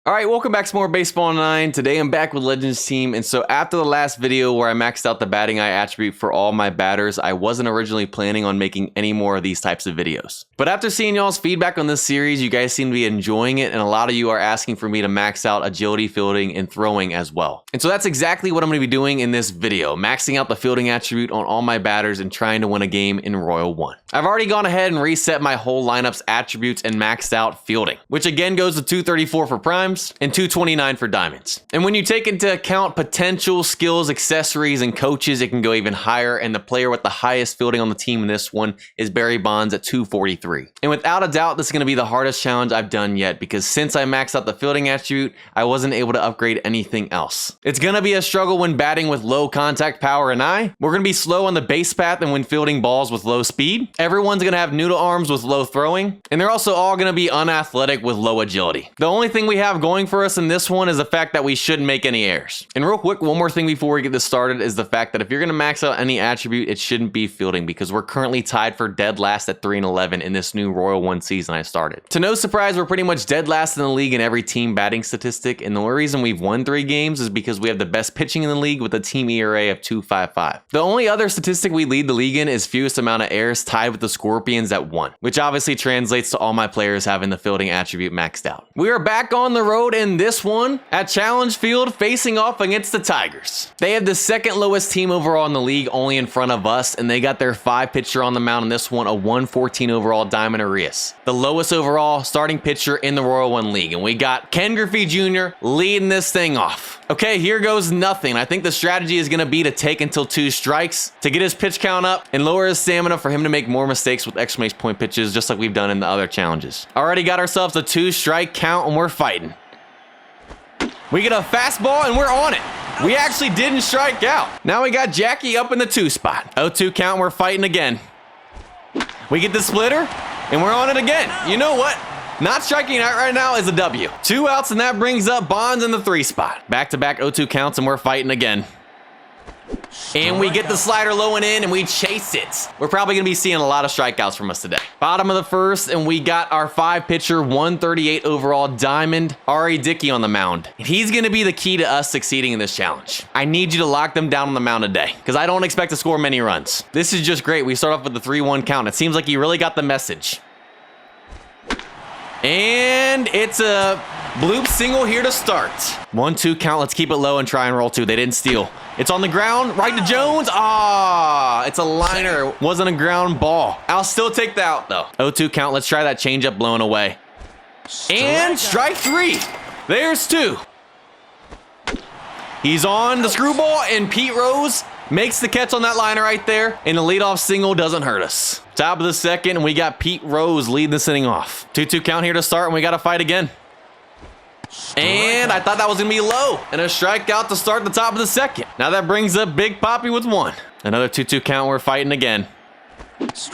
All right, welcome back to more Baseball 9. Today I'm back with Legends Team, and so after the last video where I maxed out the batting eye attribute for all my batters, I wasn't originally planning on making any more of these types of videos. But after seeing y'all's feedback on this series, you guys seem to be enjoying it, and a lot of you are asking for me to max out agility, fielding, and throwing as well. And so that's exactly what I'm going to be doing in this video, maxing out the fielding attribute on all my batters and trying to win a game in Royal 1. I've already gone ahead and reset my whole lineup's attributes and maxed out fielding, which again goes to 234 for primes and 229 for diamonds. And when you take into account potential skills, accessories, and coaches, it can go even higher, and the player with the highest fielding on the team in this one is Barry Bonds at 243. And without a doubt, this is going to be the hardest challenge I've done yet, because since I maxed out the fielding attribute, I wasn't able to upgrade anything else. It's going to be a struggle when batting with low contact power and eye. We're going to be slow on the base path and when fielding balls with low speed. Everyone's going to have noodle arms with low throwing, and they're also all going to be unathletic with low agility. The only thing we have going for us in this one is the fact that we shouldn't make any errors. And real quick, one more thing before we get this started is the fact that if you're going to max out any attribute, it shouldn't be fielding, because we're currently tied for dead last at 3-11 in this new Royal 1 season I started. To no surprise, we're pretty much dead last in the league in every team batting statistic, and the only reason we've won 3 games is because we have the best pitching in the league with a team ERA of 2.55. The only other statistic we lead the league in is fewest amount of errors, tied with the Scorpions at 1, which obviously translates to all my players having the fielding attribute maxed out. We are back on the road in this one at Challenge Field, facing off against the Tigers. They have the second lowest team overall in the league, only in front of us, and they got their 5 pitcher on the mound in this one, a 114 overall Diamond Arias, the lowest overall starting pitcher in the Royal 1 league. And we got Ken Griffey Jr. leading this thing off. Okay, here goes nothing. I think the strategy is going to be to take until 2 strikes to get his pitch count up and lower his stamina for him to make more mistakes with exclamation point pitches, just like we've done in the other challenges. Already got ourselves a 2-strike count, and we're fighting. We get a fastball and we're on it. We actually didn't strike out. Now we got Jackie up in the 2 spot. 0-2 count, and we're fighting again. We get the splitter and we're on it again. You know what? Not striking out right now is a W. 2 outs, and that brings up Bonds in the 3 spot. Back-to-back 0-2 counts, and we're fighting again. And we get the slider low and in, and we chase it. We're probably going to be seeing a lot of strikeouts from us today. Bottom of the 1st, and we got our 5-pitcher, 138 overall Diamond, R.A. Dickey on the mound. And he's going to be the key to us succeeding in this challenge. I need you to lock them down on the mound today, because I don't expect to score many runs. This is just great. We start off with the 3-1 count. It seems like he really got the message. And it's a bloop single here to start. 1-2 count. Let's keep it low and try and roll 2. They didn't steal. It's on the ground, right to Jones. It's a liner. Wasn't a ground ball. I'll still take the out though. 0-2 count. Let's try that changeup blown away. And strike 3. There's 2. He's on the screwball, and Pete Rose makes the catch on that liner right there, and the leadoff single doesn't hurt us. Top of the 2nd, and we got Pete Rose leading this inning off. 2-2 count here to start, and we got to fight again. And I thought that was going to be low, and a strikeout to start the top of the 2nd. Now that brings up Big Poppy with 1. Another 2-2 count, we're fighting again.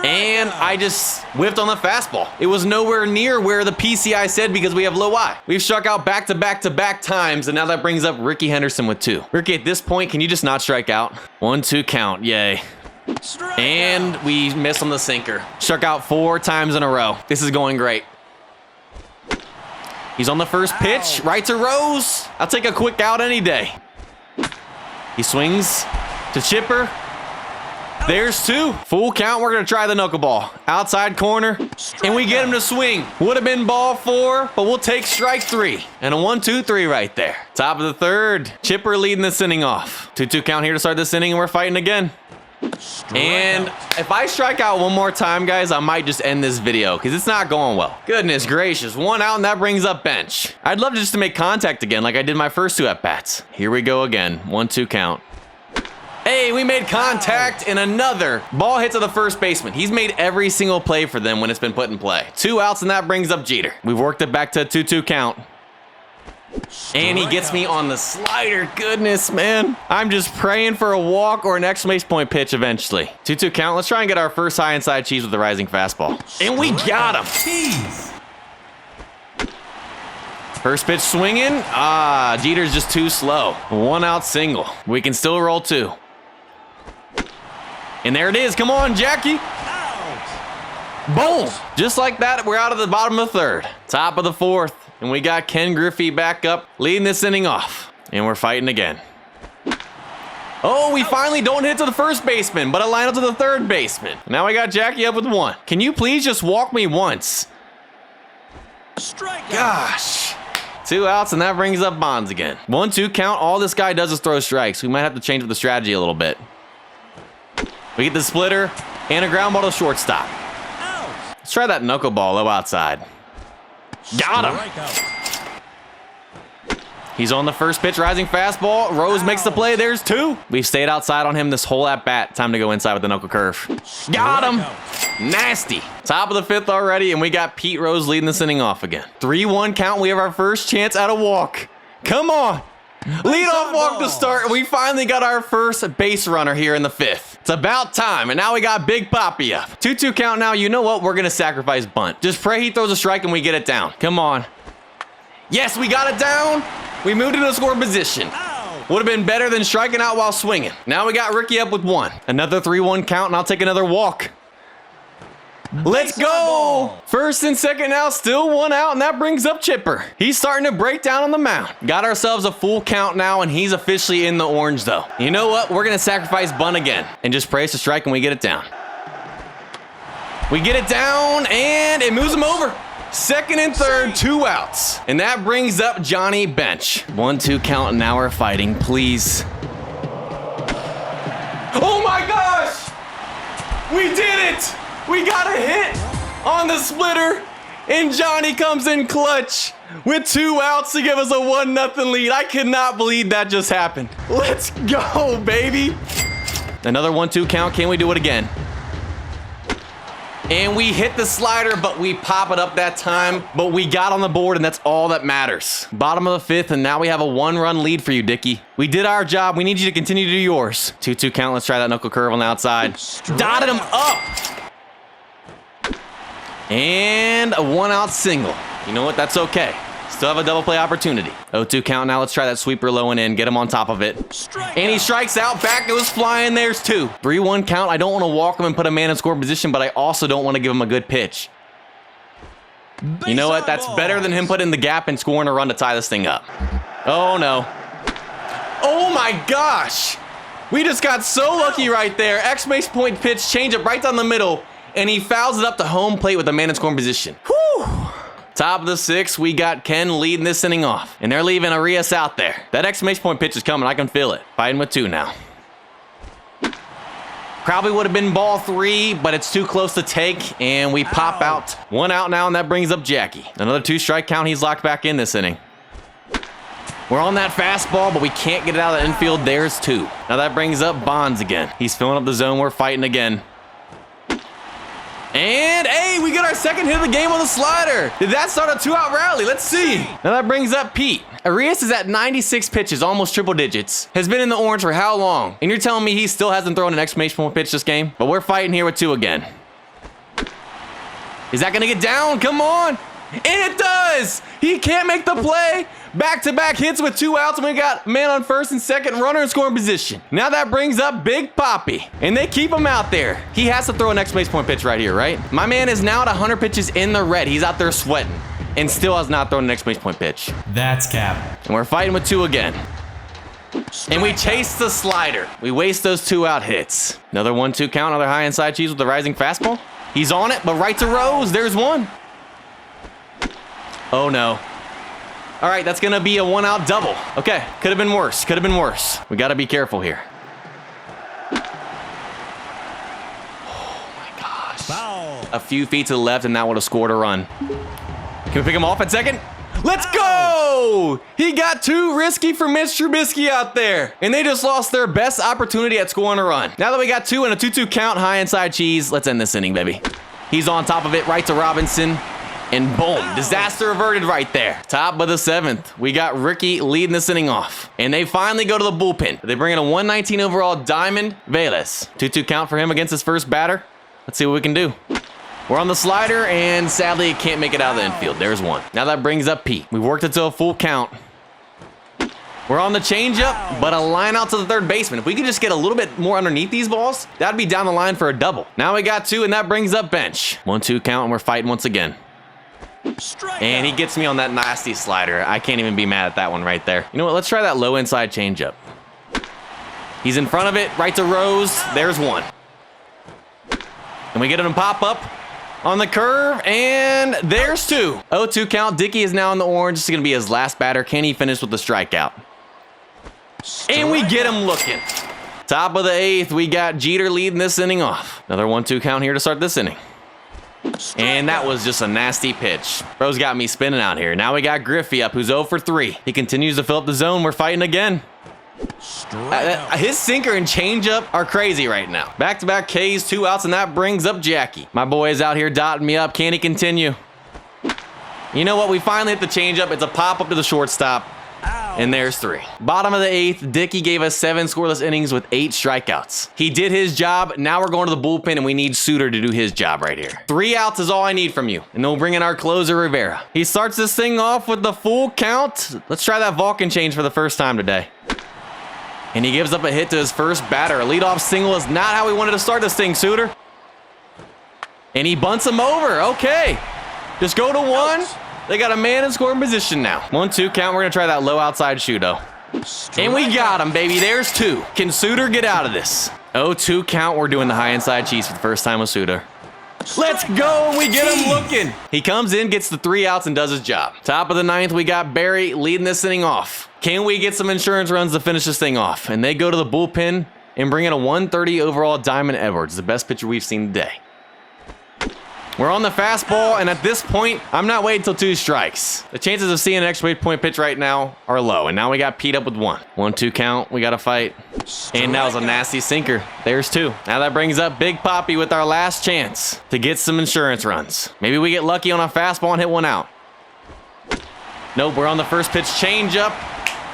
And I just whiffed on the fastball. It was nowhere near where the PCI said, because we have low eye. We've struck out back-to-back times, and now that brings up Ricky Henderson with 2. Ricky, at this point, can you just not strike out? 1-2 count, yay. And we missed on the sinker. Struck out 4 times in a row. This is going great. He's on the first pitch, right to Rose. I'll take a quick out any day. He swings to Chipper. There's 2. Full count. We're going to try the knuckleball. Outside corner, and we get him to swing. Would have been ball 4, but we'll take strike 3. And a 1-2-3 right there. Top of the 3rd. Chipper leading this inning off. 2-2 count here to start this inning, and we're fighting again. And if I strike out one more time, guys, I might just end this video, because it's not going well. Goodness gracious. 1 out, and that brings up bench. I'd love just to make contact again like I did my first 2 at-bats. Here we go again. 1-2 count. Hey, we made contact, and another ball hit to the first baseman. He's made every single play for them when it's been put in play. 2 outs, and that brings up Jeter. We've worked it back to a 2-2 count. And he gets me on the slider. Goodness, man. I'm just praying for a walk or an exclamation point pitch eventually. 2-2 count. Let's try and get our first high inside cheese with the rising fastball. And we got him. First pitch swinging. Jeter's just too slow. 1 out single. We can still roll 2. And there it is. Come on, Jackie. Boom. Just like that, we're out of the bottom of the 3rd. Top of the 4th. And we got Ken Griffey back up, leading this inning off. And we're fighting again. Oh, we finally don't hit to the first baseman, but a line up to the third baseman. Now we got Jackie up with 1. Can you please just walk me once? Strike. Gosh. 2 outs, and that brings up Bonds again. 1-2 count. All this guy does is throw strikes. We might have to change up the strategy a little bit. We get the splitter and a ground ball to shortstop. Out. Let's try that knuckleball low outside. Got him. Strikeout. He's on the first pitch, rising fastball. Rose makes the play. There's 2. We've stayed outside on him this whole at bat. Time to go inside with the knuckle curve. Got him. Nasty. Top of the 5th already, and we got Pete Rose leading this inning off again. 3-1 count. We have our first chance at a walk. Come on. Leadoff walk to start. We finally got our first base runner here in the 5th. It's about time, and now we got Big Papi up. 2-2 count now. You know what? We're going to sacrifice bunt. Just pray he throws a strike and we get it down. Come on. Yes, we got it down. We moved into score position. Would have been better than striking out while swinging. Now we got Ricky up with 1. Another 3-1 count, and I'll take another walk. Let's go! First and second now, still 1 out, and that brings up Chipper. He's starting to break down on the mound. Got ourselves a full count now, and he's officially in the orange, though. You know what? We're going to sacrifice bunt again and just pray it's a strike and we get it down. We get it down, and it moves him over. Second and third, 2 outs. And that brings up Johnny Bench. 1-2 count, and now we're fighting, please. Oh my gosh! We did it! We got a hit on the splitter, and Johnny comes in clutch with 2 outs to give us a 1-0 lead. I cannot believe that just happened. Let's go, baby. Another 1-2 count. Can we do it again? And we hit the slider, but we pop it up that time. But we got on the board, and that's all that matters. Bottom of the 5th, and now we have a 1-run lead for you, Dickie. We did our job. We need you to continue to do yours. 2-2 count. Let's try that knuckle curve on the outside. Dotted him up. And a 1-out single. You know what? That's okay. Still have a double play opportunity. 0-2 count. Now let's try that sweeper low and in. Get him on top of it. And he strikes out. Back goes flying. There's 2. 3-1 count. I don't want to walk him and put a man in score position, but I also don't want to give him a good pitch. You know what? That's better than him putting the gap and scoring a run to tie this thing up. Oh, no. Oh, my gosh. We just got so lucky right there. Exclamation point pitch. Change up right down the middle. And he fouls it up to home plate with a man in scoring position. Whew. Top of the 6th, we got Ken leading this inning off. And they're leaving Arias out there. That exclamation point pitch is coming. I can feel it. Fighting with 2 now. Probably would have been ball 3, but it's too close to take. And we pop out. 1 out now, and that brings up Jackie. Another 2-strike count. He's locked back in this inning. We're on that fastball, but we can't get it out of the infield. There's 2. Now that brings up Bonds again. He's filling up the zone. We're fighting again. And, hey, we get our second hit of the game on the slider. Did that start a 2-out rally? Let's see. Now that brings up Pete. Arias is at 96 pitches, almost triple digits. Has been in the orange for how long? And you're telling me he still hasn't thrown an exclamation point pitch this game? But we're fighting here with 2 again. Is that going to get down? Come on. And it does. He can't make the play. Back-to-back hits with 2 outs, and we got man on first and second, runner in scoring position. Now that brings up Big Papi, and they keep him out there. He has to throw an exclamation point pitch right here, right? My man is now at 100 pitches in the red. He's out there sweating and still has not thrown an exclamation point pitch. That's cap. And we're fighting with 2 again. And we chase the slider. We waste those 2-out hits. Another 1-2 count, another high inside cheese with the rising fastball. He's on it, but right to Rose. There's 1. Oh, no. All right, that's going to be a 1-out double. Okay, could have been worse. Could have been worse. We got to be careful here. Oh, my gosh. Foul. A few feet to the left, and that would have scored a run. Can we pick him off at second? Let's go! He got too risky for Mitch Trubisky out there. And they just lost their best opportunity at scoring a run. Now that we got 2 and a 2-2 count, high inside cheese, let's end this inning, baby. He's on top of it, right to Robinson. And boom, disaster averted right there. Top of the 7th, we got Ricky leading this inning off. And they finally go to the bullpen. They bring in a 119 overall Diamond Velez. 2-2 count for him against his first batter. Let's see what we can do. We're on the slider, and sadly, it can't make it out of the infield. There's 1. Now that brings up Pete. We worked it to a full count. We're on the changeup, but a line out to the third baseman. If we could just get a little bit more underneath these balls, that'd be down the line for a double. Now we got 2, and that brings up Bench. 1-2 count, and we're fighting once again. And he gets me on that nasty slider. I can't even be mad at that one right there. You know what? Let's try that low inside changeup. He's in front of it, right to Rose. There's one. And we get him to pop up on the curve, and there's two. 0-2 count. Dickey is now in the orange. This is going to be his last batter. Can he finish with the strikeout? And we get him looking. Top of the 8th, we got Jeter leading this inning off. Another 1-2 count here to start this inning. And that was just a nasty pitch. Bro's got me spinning out here. Now we got Griffey up, who's 0 for 3. He continues to fill up the zone. We're fighting again. His sinker and changeup are crazy right now. Back-to-back Ks, 2 outs, and that brings up Jackie. My boy is out here dotting me up. Can he continue? You know what? We finally hit the changeup. It's a pop-up to the shortstop. And there's 3. Bottom of the 8th, Dickey gave us 7 scoreless innings with 8 strikeouts. He did his job. Now we're going to the bullpen, and we need Suter to do his job right here. 3 outs is all I need from you. And then we'll bring in our closer, Rivera. He starts this thing off with the full count. Let's try that Vulcan change for the first time today. And he gives up a hit to his first batter. A leadoff single is not how we wanted to start this thing, Suter. And he bunts him over. Okay. Just go to 1. They got a man in scoring position now. 1-2 count. We're going to try that low outside Shudo. And we got him, baby. There's 2. Can Suter get out of this? 0-2 count. We're doing the high inside cheese for the first time with Suter. Let's go. We get him looking. He comes in, gets the 3 outs, and does his job. Top of the 9th, we got Barry leading this inning off. Can we get some insurance runs to finish this thing off? And they go to the bullpen and bring in a 130 overall Diamond Edwards, the best pitcher we've seen today. We're on the fastball, and at this point, I'm not waiting until 2 strikes. The chances of seeing an extra point pitch right now are low, and now we got Pete up with 1. 1-2 count, we got to fight. And that was a nasty sinker. There's 2. Now that brings up Big Poppy with our last chance to get some insurance runs. Maybe we get lucky on a fastball and hit 1 out. Nope, we're on the first pitch changeup.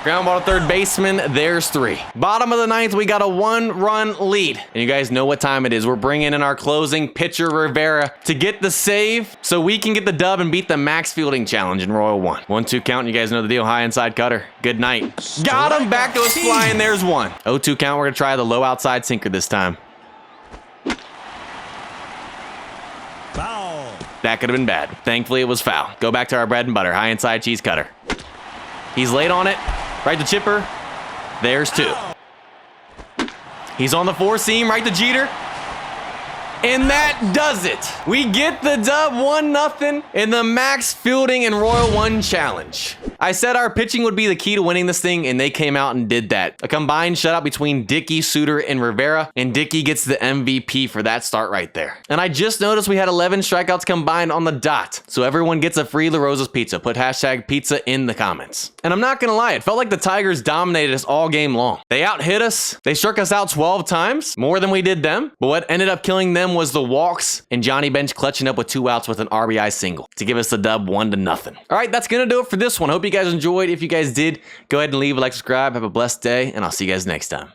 Ground ball to third baseman, there's 3. Bottom of the 9th, we got a 1-run lead. And you guys know what time it is. We're bringing in our closing pitcher, Rivera, to get the save so we can get the dub and beat the max fielding challenge in Royal 1. 1-2 count, you guys know the deal. High inside cutter. Good night. Got him, back goes flying, there's 1. 0-2 count, we're gonna try the low outside sinker this time. Foul. That could have been bad. Thankfully, it was foul. Go back to our bread and butter. High inside cheese cutter. He's late on it. Right to Chipper. There's 2. He's on the 4-seam. Right to Jeter. And that does it. We get the dub 1-0 in the max fielding and Royal 1 challenge. I said our pitching would be the key to winning this thing, and they came out and did that. A combined shutout between Dickey, Suter, and Rivera, and Dickey gets the MVP for that start right there. And I just noticed we had 11 strikeouts combined on the dot, so everyone gets a free La Rosa's pizza. Put hashtag pizza in the comments. And I'm not gonna lie, it felt like the Tigers dominated us all game long. They out-hit us, they struck us out 12 times, more than we did them, but what ended up killing them was the walks and Johnny Bench clutching up with 2 outs with an RBI single to give us the dub 1-0. All right, that's gonna do it for this one. Hope you guys enjoyed. If you guys did, go ahead and leave a like, subscribe, have a blessed day, and I'll see you guys next time.